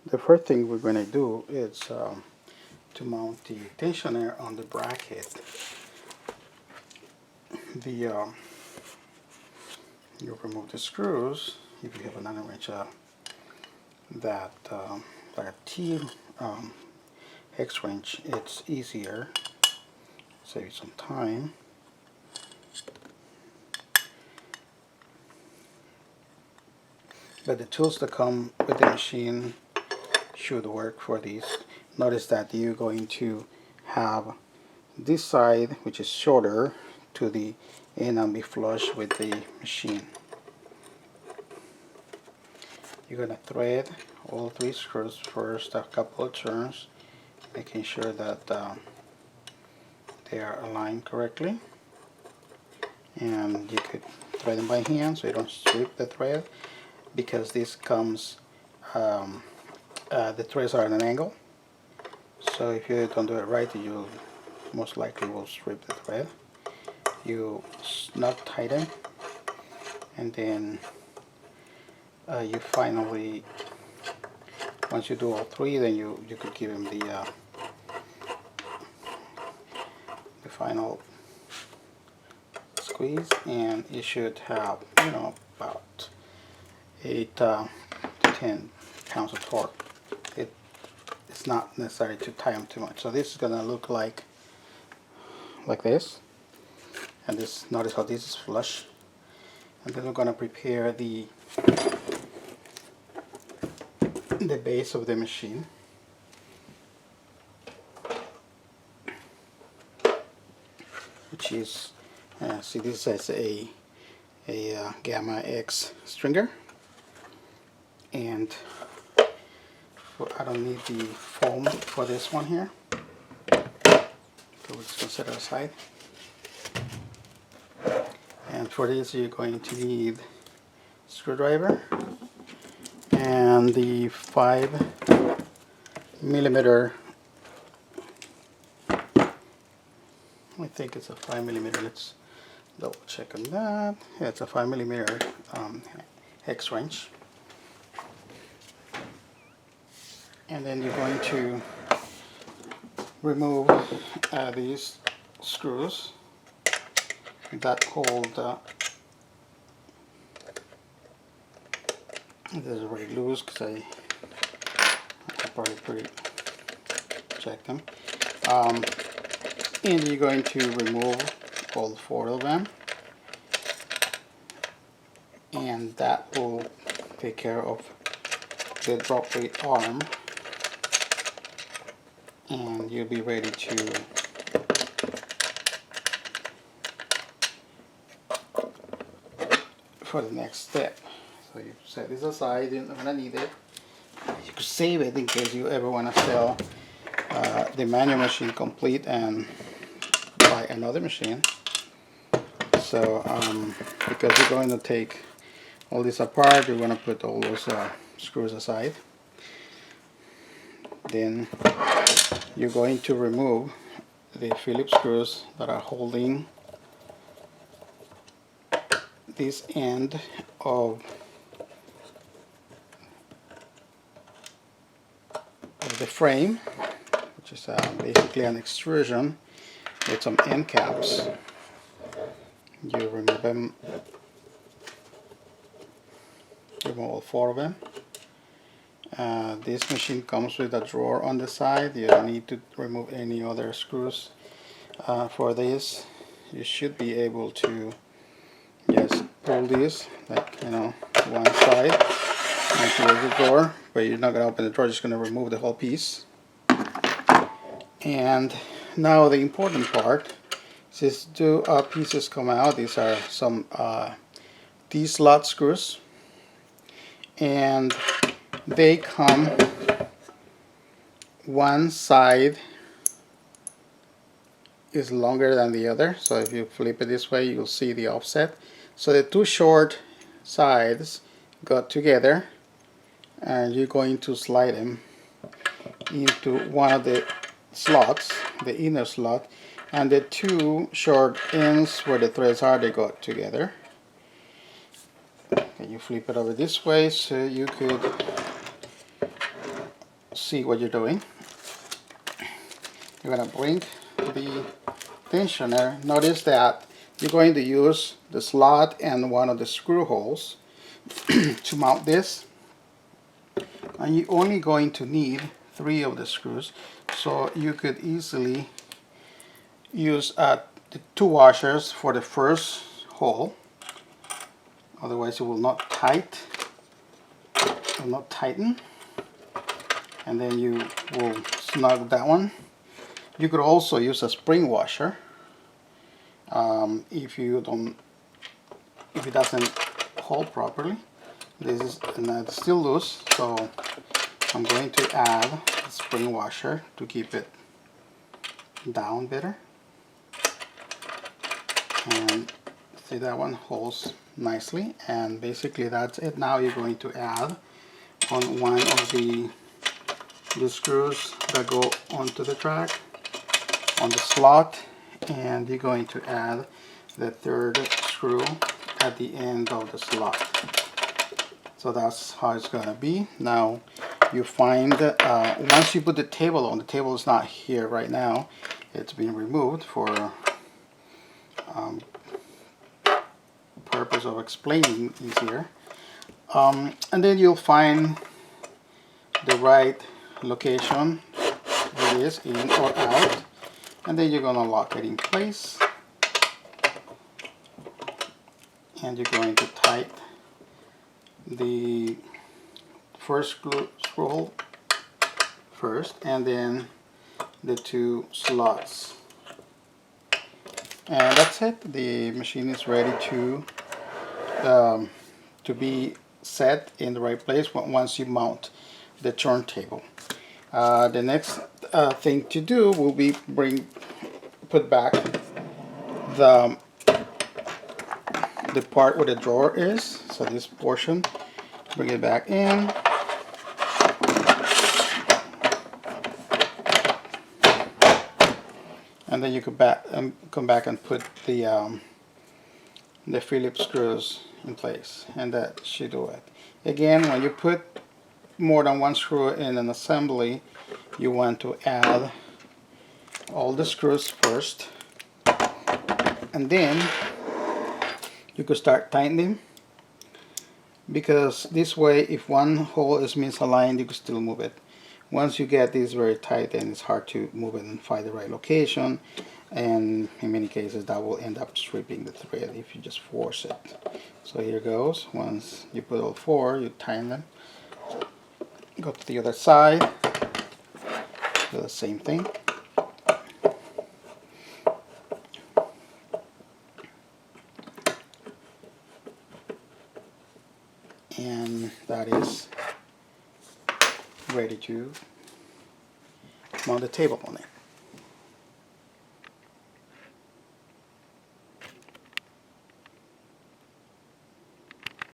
The first thing we're going to do is to mount the tensioner on the bracket. You remove the screws if you have an wrench that like a T hex wrench. It's easier, save you some time. But the tools that come with the machine should work for these. Notice that you're going to have this side, which is shorter, to the end and be flush with the machine. You're going to thread all 3 screws first, a couple of turns, making sure that they are aligned correctly. And you could thread them by hand so you don't strip the thread, because this comes, the threads are at an angle. So if you don't do it right, you most likely will strip the thread. You snug tighten, and then you finally, once you do all 3, then you could give them the final squeeze, and you should have, you know, about 8 to 10 pounds of torque. It's not necessary to tie them too much. So this is going to look like this, and this, notice how this is flush. And then we're going to prepare the base of the machine. Which is, see, this is a Gamma X stringer, and I don't need the foam for this one here, so we're just going to set it aside. And for this you're going to need screwdriver and the 5mm, I think it's a 5mm, let's double check on that. Yeah, it's a 5mm hex wrench. And then you're going to remove these screws that hold, this is already loose because I probably check them. And you're going to remove all 4 of them, and that will take care of the drop weight arm, and you'll be ready to for the next step. So you set this aside, you're not going to need it. You could save it in case you ever want to sell the manual machine complete and buy another machine. So because you're going to take all this apart, you're going to put all those screws aside. Then you're going to remove the Phillips screws that are holding this end of the frame, which is basically an extrusion with some end caps. You remove them, remove all 4 of them. This machine comes with a drawer on the side. You don't need to remove any other screws for this. You should be able to just pull this, like, you know, one side and close the drawer, but you're not going to open the drawer, just going to remove the whole piece. And now the important part, since 2 pieces come out, these are some T-slot screws, and they come, one side is longer than the other, so if you flip it this way you'll see the offset. So the 2 short sides got together, and you're going to slide them into one of the slots, the inner slot, and the 2 short ends where the threads are, they got together. And you flip it over this way so you could see what you're doing. You're going to bring the tensioner. Notice that you're going to use the slot and one of the screw holes to mount this. And you're only going to need 3 of the screws, so you could easily use the 2 washers for the first hole. Otherwise, it will not tighten, and then you will snug that one. You could also use a spring washer if it doesn't hold properly. This is it's still loose, so I'm going to add a spring washer to keep it down better. And see, that one holds nicely, and basically that's it. Now you're going to add on one of the screws that go onto the track on the slot, and you're going to add the 3rd screw at the end of the slot. So that's how it's going to be. Now you find once you put the table on, the table is not here right now, it's been removed for purpose of explaining easier, and then you'll find the right location, where it is, in or out, and then you're going to lock it in place, and you're going to tighten the first screw hole first, and then the 2 slots, and that's it. The machine is ready to be set in the right place once you mount the turntable. The next thing to do will be put back the part where the drawer is. So this portion, bring it back in. And then you could come back and put the Phillips screws in place, and that should do it. Again, when you put more than 1 screw in an assembly, you want to add all the screws first, and then you could start tightening, because this way, if one hole is misaligned, you can still move it. Once you get this very tight, then it's hard to move it and find the right location, and in many cases that will end up stripping the thread if you just force it. So here goes. Once you put all 4, you tighten them. Go to the other side, do the same thing. And that is ready to mount the table on it.